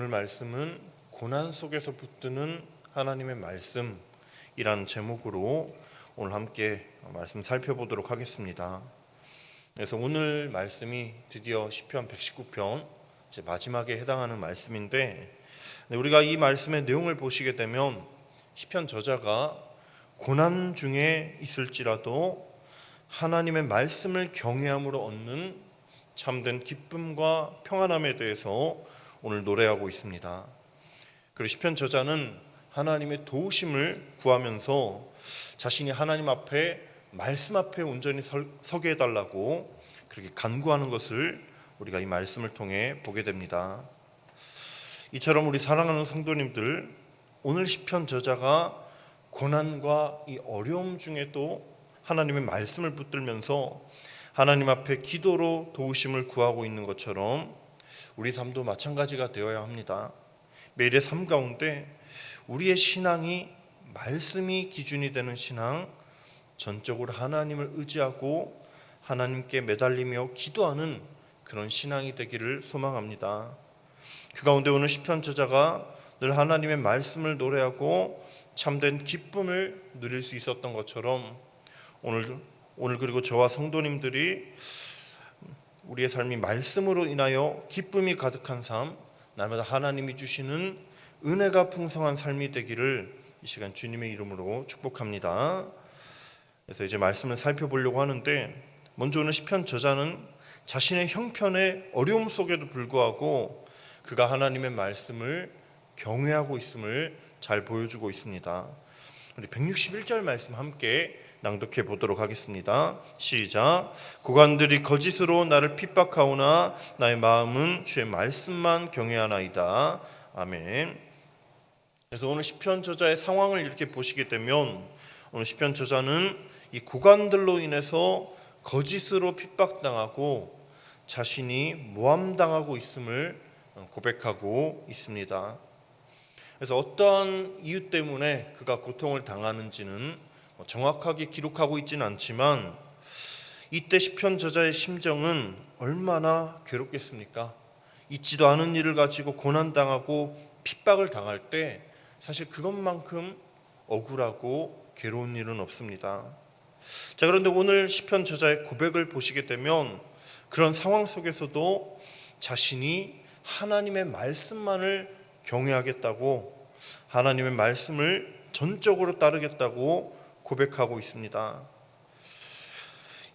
오늘 말씀은 고난 속에서 붙드는 하나님의 말씀이라는 제목으로 오늘 함께 말씀 살펴보도록 하겠습니다. 그래서 오늘 말씀이 드디어 시편 119편 이제 마지막에 해당하는 말씀인데, 우리가 이 말씀의 내용을 보시게 되면 시편 저자가 고난 중에 있을지라도 하나님의 말씀을 경외함으로 얻는 참된 기쁨과 평안함에 대해서 오늘 노래하고 있습니다. 그리고 시편 저자는 하나님의 도우심을 구하면서 자신이 하나님 앞에 말씀 앞에 온전히 서게 해달라고 그렇게 간구하는 것을 우리가 이 말씀을 통해 보게 됩니다. 이처럼 우리 사랑하는 성도님들, 오늘 시편 저자가 고난과 이 어려움 중에도 하나님의 말씀을 붙들면서 하나님 앞에 기도로 도우심을 구하고 있는 것처럼 우리 삶도 마찬가지가 되어야 합니다. 매일의 삶 가운데 우리의 신앙이 말씀이 기준이 되는 신앙, 전적으로 하나님을 의지하고 하나님께 매달리며 기도하는 그런 신앙이 되기를 소망합니다. 그 가운데 오늘 시편 저자가 늘 하나님의 말씀을 노래하고 참된 기쁨을 누릴 수 있었던 것처럼 오늘 그리고 저와 성도님들이 우리의 삶이 말씀으로 인하여 기쁨이 가득한 삶, 날마다 하나님이 주시는 은혜가 풍성한 삶이 되기를 이 시간 주님의 이름으로 축복합니다. 그래서 이제 말씀을 살펴보려고 하는데, 먼저 오늘 시편 저자는 자신의 형편의 어려움 속에도 불구하고 그가 하나님의 말씀을 경외하고 있음을 잘 보여주고 있습니다. 우리 161절 말씀 함께 낭독해 보도록 하겠습니다. 시작. 고관들이 거짓으로 나를 핍박하오나 나의 마음은 주의 말씀만 경외하나이다. 아멘. 그래서 오늘 시편 저자의 상황을 이렇게 보시게 되면, 오늘 시편 저자는 이 고관들로 인해서 거짓으로 핍박당하고 자신이 모함당하고 있음을 고백하고 있습니다. 그래서 어떠한 이유 때문에 그가 고통을 당하는지는 정확하게 기록하고 있지는 않지만, 이때 시편 저자의 심정은 얼마나 괴롭겠습니까? 있지도 않은 일을 가지고 고난당하고 핍박을 당할 때 사실 그것만큼 억울하고 괴로운 일은 없습니다. 자, 그런데 오늘 시편 저자의 고백을 보시게 되면 그런 상황 속에서도 자신이 하나님의 말씀만을 경외하겠다고, 하나님의 말씀을 전적으로 따르겠다고 고백하고 있습니다.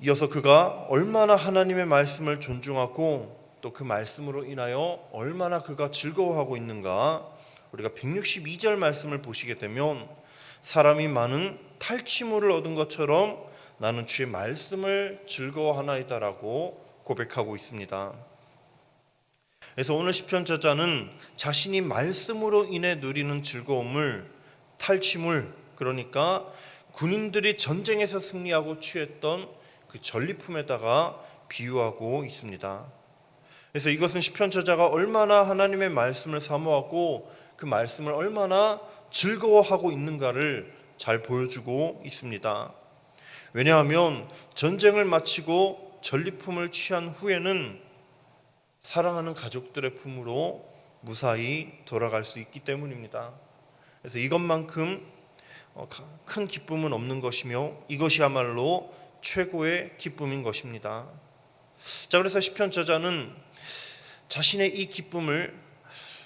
이어서 그가 얼마나 하나님의 말씀을 존중하고 또 그 말씀으로 인하여 얼마나 그가 즐거워하고 있는가, 우리가 162절 말씀을 보시게 되면 사람이 많은 탈취물을 얻은 것처럼 나는 주의 말씀을 즐거워하나이다라고 고백하고 있습니다. 그래서 오늘 시편 저자는 자신이 말씀으로 인해 누리는 즐거움을 탈취물, 그러니까 군인들이 전쟁에서 승리하고 취했던 그 전리품에다가 비유하고 있습니다. 그래서 이것은 시편 저자가 얼마나 하나님의 말씀을 사모하고 그 말씀을 얼마나 즐거워하고 있는가를 잘 보여주고 있습니다. 왜냐하면 전쟁을 마치고 전리품을 취한 후에는 사랑하는 가족들의 품으로 무사히 돌아갈 수 있기 때문입니다. 그래서 이것만큼 큰 기쁨은 없는 것이며 이것이야말로 최고의 기쁨인 것입니다. 자, 그래서 시편 저자는 자신의 이 기쁨을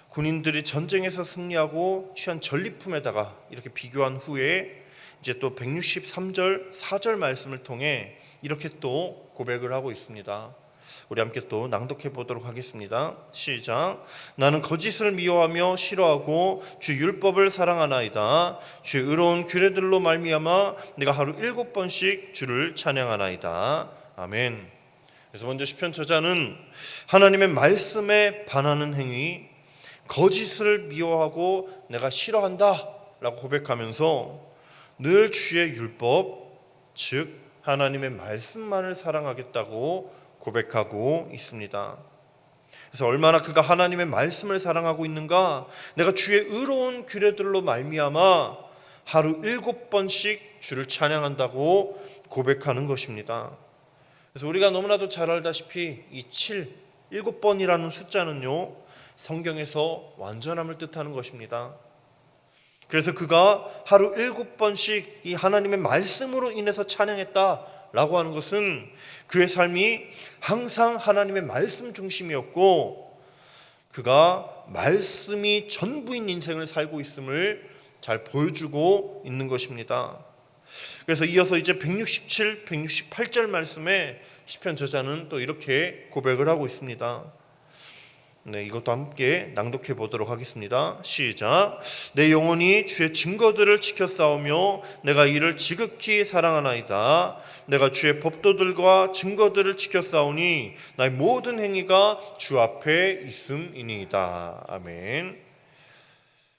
군인들이 전쟁에서 승리하고 취한 전리품에다가 이렇게 비교한 후에 이제 또 163절 4절 말씀을 통해 이렇게 또 고백을 하고 있습니다. 우리 함께 또 낭독해 보도록 하겠습니다. 시작. 나는 거짓을 미워하며 싫어하고 주 율법을 사랑하나이다. 주의 의로운 규례들로 말미암아 내가 하루 7번씩 주를 찬양하나이다. 아멘. 그래서 먼저 시편 저자는 하나님의 말씀에 반하는 행위, 거짓을 미워하고 내가 싫어한다 라고 고백하면서 늘 주의 율법, 즉 하나님의 말씀만을 사랑하겠다고 고백하고 있습니다. 그래서 얼마나 그가 하나님의 말씀을 사랑하고 있는가, 내가 주의 의로운 규례들로 말미암아 하루 7번씩 주를 찬양한다고 고백하는 것입니다. 그래서 우리가 너무나도 잘 알다시피 이 7번이라는 숫자는요, 성경에서 완전함을 뜻하는 것입니다. 그래서 그가 하루 7번씩 이 하나님의 말씀으로 인해서 찬양했다라고 하는 것은 그의 삶이 항상 하나님의 말씀 중심이었고 그가 말씀이 전부인 인생을 살고 있음을 잘 보여주고 있는 것입니다. 그래서 이어서 이제 167, 168절 말씀에 시편 저자는 또 이렇게 고백을 하고 있습니다. 네, 이것도 함께 낭독해 보도록 하겠습니다. 시작. 내 영혼이 주의 증거들을 지켜 싸우며 내가 이를 지극히 사랑하나이다. 내가 주의 법도들과 증거들을 지켜 싸우니 나의 모든 행위가 주 앞에 있음이니이다. 아멘.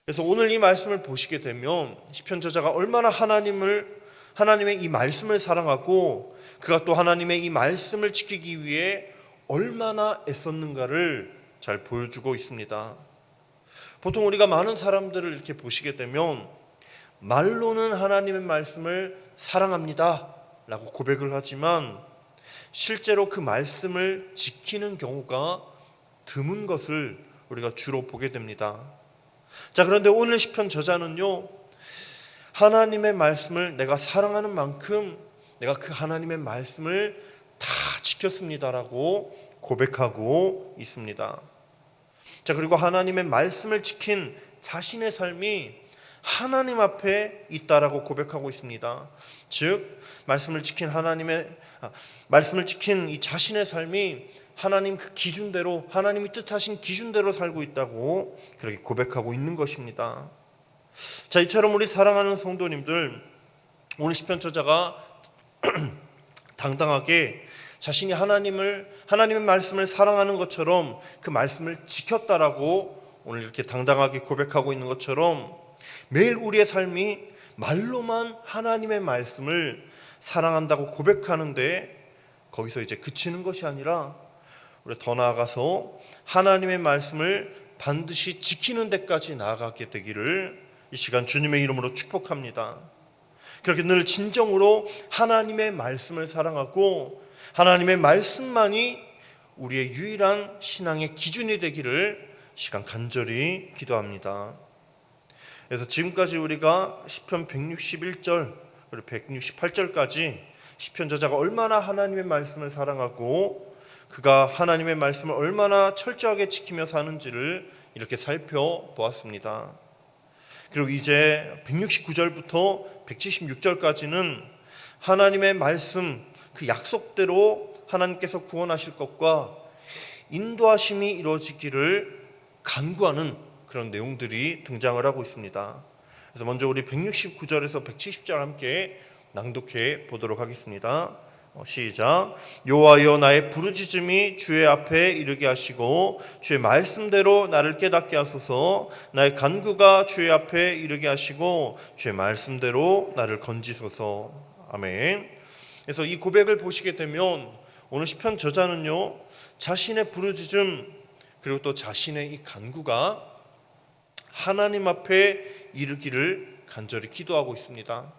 그래서 오늘 이 말씀을 보시게 되면 시편 저자가 얼마나 하나님의 이 말씀을 사랑하고 그가 또 하나님의 이 말씀을 지키기 위해 얼마나 애썼는가를 잘 보여주고 있습니다. 보통 우리가 많은 사람들을 이렇게 보시게 되면 말로는 하나님의 말씀을 사랑합니다 라고 고백을 하지만 실제로 그 말씀을 지키는 경우가 드문 것을 우리가 주로 보게 됩니다. 자, 그런데 오늘 시편 저자는요, 하나님의 말씀을 내가 사랑하는 만큼 내가 그 하나님의 말씀을 다 지켰습니다라고 고백하고 있습니다. 자, 그리고 하나님의 말씀을 지킨 자신의 삶이 하나님 앞에 있다라고 고백하고 있습니다. 즉, 말씀을 지킨 이 자신의 삶이 하나님 그 기준대로, 하나님이 뜻하신 기준대로 살고 있다고 그렇게 고백하고 있는 것입니다. 자, 이처럼 우리 사랑하는 성도님들, 오늘 시편 저자가 당당하게 자신이 하나님의 말씀을 사랑하는 것처럼 그 말씀을 지켰다라고 오늘 이렇게 당당하게 고백하고 있는 것처럼 매일 우리의 삶이 말로만 하나님의 말씀을 사랑한다고 고백하는데 거기서 이제 그치는 것이 아니라 우리 더 나아가서 하나님의 말씀을 반드시 지키는 데까지 나아가게 되기를 이 시간 주님의 이름으로 축복합니다. 그렇게 늘 진정으로 하나님의 말씀을 사랑하고 하나님의 말씀만이 우리의 유일한 신앙의 기준이 되기를 시간 간절히 기도합니다. 그래서 지금까지 우리가 시편 161절 그리고 168절까지 시편 저자가 얼마나 하나님의 말씀을 사랑하고 그가 하나님의 말씀을 얼마나 철저하게 지키며 사는지를 이렇게 살펴보았습니다. 그리고 이제 169절부터 176절까지는 하나님의 말씀 그 약속대로 하나님께서 구원하실 것과 인도하심이 이루어지기를 간구하는 그런 내용들이 등장을 하고 있습니다. 그래서 먼저 우리 169절에서 170절 함께 낭독해 보도록 하겠습니다. 시작. 여호와여, 나의 부르짖음이 주의 앞에 이르게 하시고 주의 말씀대로 나를 깨닫게 하소서. 나의 간구가 주의 앞에 이르게 하시고 주의 말씀대로 나를 건지소서. 아멘. 그래서 이 고백을 보시게 되면 오늘 시편 저자는요, 자신의 부르짖음 그리고 또 자신의 이 간구가 하나님 앞에 이르기를 간절히 기도하고 있습니다.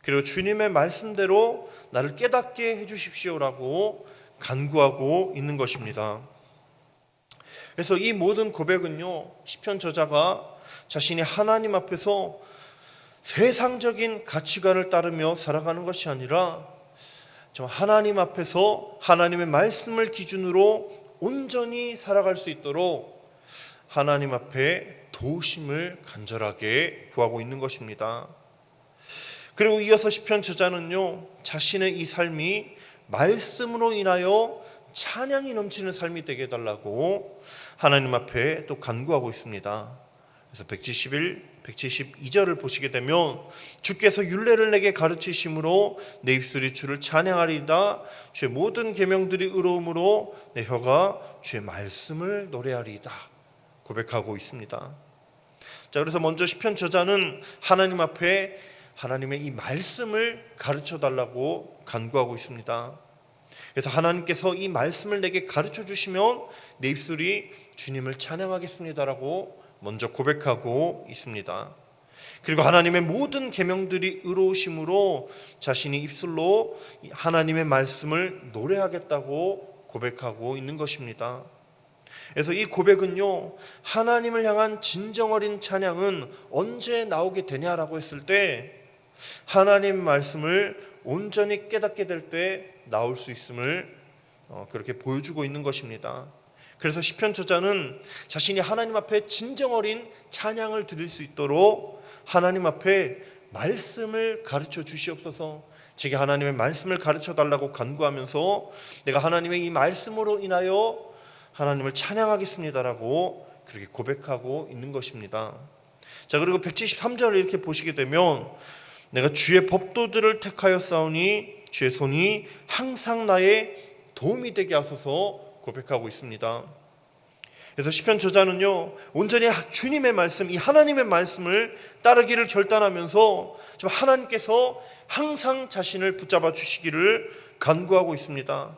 그리고 주님의 말씀대로 나를 깨닫게 해주십시오라고 간구하고 있는 것입니다. 그래서 이 모든 고백은요, 시편 저자가 자신이 하나님 앞에서 세상적인 가치관을 따르며 살아가는 것이 아니라 하나님 앞에서 하나님의 말씀을 기준으로 온전히 살아갈 수 있도록 하나님 앞에 도우심을 간절하게 구하고 있는 것입니다. 그리고 이어서 시편 저자는요, 자신의 이 삶이 말씀으로 인하여 찬양이 넘치는 삶이 되게 해달라고 하나님 앞에 또 간구하고 있습니다. 그래서 171, 172절을 보시게 되면 주께서 율례를 내게 가르치심으로 내 입술이 주를 찬양하리이다. 주의 모든 계명들이 의로움으로 내 혀가 주의 말씀을 노래하리이다 고백하고 있습니다. 자, 그래서 먼저 시편 저자는 하나님 앞에 하나님의 이 말씀을 가르쳐 달라고 간구하고 있습니다. 그래서 하나님께서 이 말씀을 내게 가르쳐 주시면 내 입술이 주님을 찬양하겠습니다라고 먼저 고백하고 있습니다. 그리고 하나님의 모든 계명들이 의로우심으로 자신이 입술로 하나님의 말씀을 노래하겠다고 고백하고 있는 것입니다. 그래서 이 고백은요, 하나님을 향한 진정 어린 찬양은 언제 나오게 되냐라고 했을 때 하나님 말씀을 온전히 깨닫게 될 때 나올 수 있음을 그렇게 보여주고 있는 것입니다. 그래서 시편 저자는 자신이 하나님 앞에 진정 어린 찬양을 드릴 수 있도록 하나님 앞에 말씀을 가르쳐 주시옵소서, 제게 하나님의 말씀을 가르쳐 달라고 간구하면서 내가 하나님의 이 말씀으로 인하여 하나님을 찬양하겠습니다라고 그렇게 고백하고 있는 것입니다. 자, 그리고 173절을 이렇게 보시게 되면 내가 주의 법도들을 택하여 싸우니 주의 손이 항상 나의 도움이 되게 하소서 고백하고 있습니다. 그래서 시편 저자는요, 온전히 주님의 말씀, 이 하나님의 말씀을 따르기를 결단하면서 하나님께서 항상 자신을 붙잡아 주시기를 간구하고 있습니다.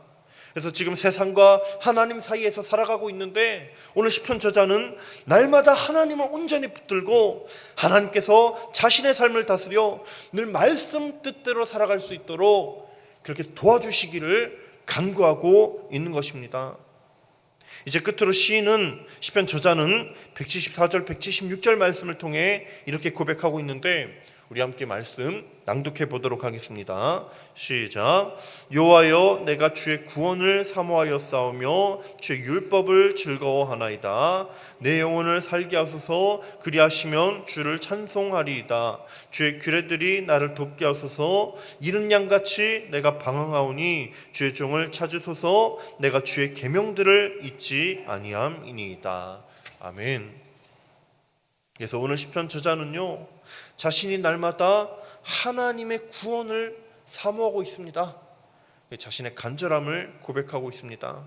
그래서 지금 세상과 하나님 사이에서 살아가고 있는데 오늘 시편 저자는 날마다 하나님을 온전히 붙들고 하나님께서 자신의 삶을 다스려 늘 말씀 뜻대로 살아갈 수 있도록 그렇게 도와주시기를 간구하고 있는 것입니다. 이제 끝으로 시인은, 시편 저자는 174절 176절 말씀을 통해 이렇게 고백하고 있는데 우리 함께 말씀 낭독해 보도록 하겠습니다. 시작. 여호와여, 내가 주의 구원을 사모하여 싸우며 주의 율법을 즐거워하나이다. 내 영혼을 살게 하소서. 그리하시면 주를 찬송하리이다. 주의 규례들이 나를 돕게 하소서. 이른 양같이 내가 방황하오니 주의 종을 찾으소서. 내가 주의 계명들을 잊지 아니함이니이다. 아멘. 그래서 오늘 시편 저자는요, 자신이 날마다 하나님의 구원을 사모하고 있습니다. 자신의 간절함을 고백하고 있습니다.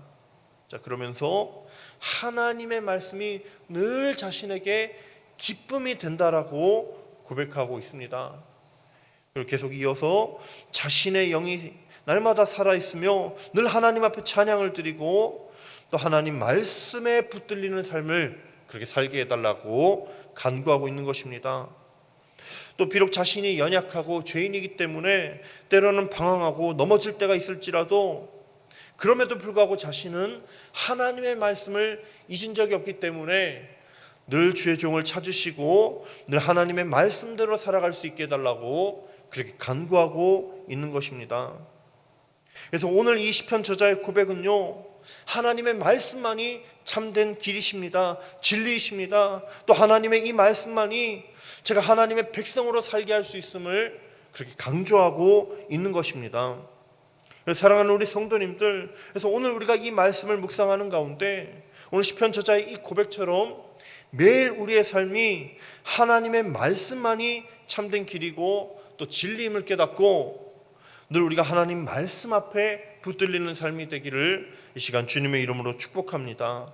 자, 그러면서 하나님의 말씀이 늘 자신에게 기쁨이 된다라고 고백하고 있습니다. 그리고 계속 이어서 자신의 영이 날마다 살아있으며 늘 하나님 앞에 찬양을 드리고 또 하나님 말씀에 붙들리는 삶을 그렇게 살게 해달라고 간구하고 있는 것입니다. 또 비록 자신이 연약하고 죄인이기 때문에 때로는 방황하고 넘어질 때가 있을지라도 그럼에도 불구하고 자신은 하나님의 말씀을 잊은 적이 없기 때문에 늘 주의 종을 찾으시고 늘 하나님의 말씀대로 살아갈 수 있게 해달라고 그렇게 간구하고 있는 것입니다. 그래서 오늘 이 시편 저자의 고백은요, 하나님의 말씀만이 참된 길이십니다. 진리이십니다. 또 하나님의 이 말씀만이 제가 하나님의 백성으로 살게 할 수 있음을 그렇게 강조하고 있는 것입니다. 사랑하는 우리 성도님들, 그래서 오늘 우리가 이 말씀을 묵상하는 가운데 오늘 시편 저자의 이 고백처럼 매일 우리의 삶이 하나님의 말씀만이 참된 길이고 또 진리임을 깨닫고 늘 우리가 하나님 말씀 앞에 붙들리는 삶이 되기를 이 시간 주님의 이름으로 축복합니다.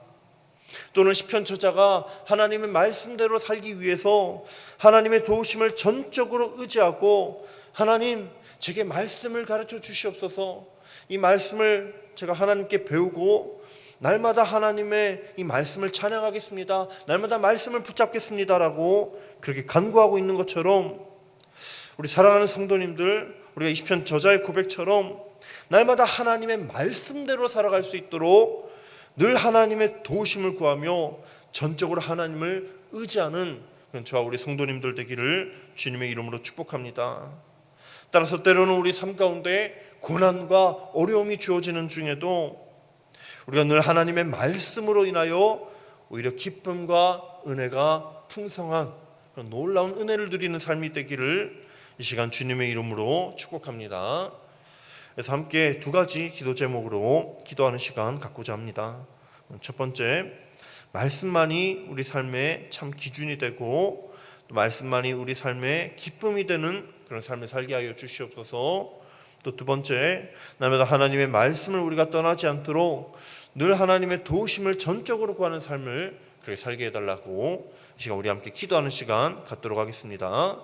또는 시편 저자가 하나님의 말씀대로 살기 위해서 하나님의 도우심을 전적으로 의지하고 하나님, 제게 말씀을 가르쳐 주시옵소서. 이 말씀을 제가 하나님께 배우고 날마다 하나님의 이 말씀을 찬양하겠습니다. 날마다 말씀을 붙잡겠습니다라고 그렇게 간구하고 있는 것처럼 우리 사랑하는 성도님들, 우리가 이 시편 저자의 고백처럼 날마다 하나님의 말씀대로 살아갈 수 있도록 늘 하나님의 도우심을 구하며 전적으로 하나님을 의지하는 그런 저와 우리 성도님들 되기를 주님의 이름으로 축복합니다. 따라서 때로는 우리 삶 가운데 고난과 어려움이 주어지는 중에도 우리가 늘 하나님의 말씀으로 인하여 오히려 기쁨과 은혜가 풍성한 그런 놀라운 은혜를 누리는 삶이 되기를 이 시간 주님의 이름으로 축복합니다. 그래서 함께 두 가지 기도 제목으로 기도하는 시간 갖고자 합니다. 첫 번째, 말씀만이 우리 삶의 참 기준이 되고 또 말씀만이 우리 삶의 기쁨이 되는 그런 삶을 살게 하여 주시옵소서. 또 두 번째, 날마다 하나님의 말씀을 우리가 떠나지 않도록 늘 하나님의 도우심을 전적으로 구하는 삶을 그렇게 살게 해달라고 이 시간 우리 함께 기도하는 시간 갖도록 하겠습니다.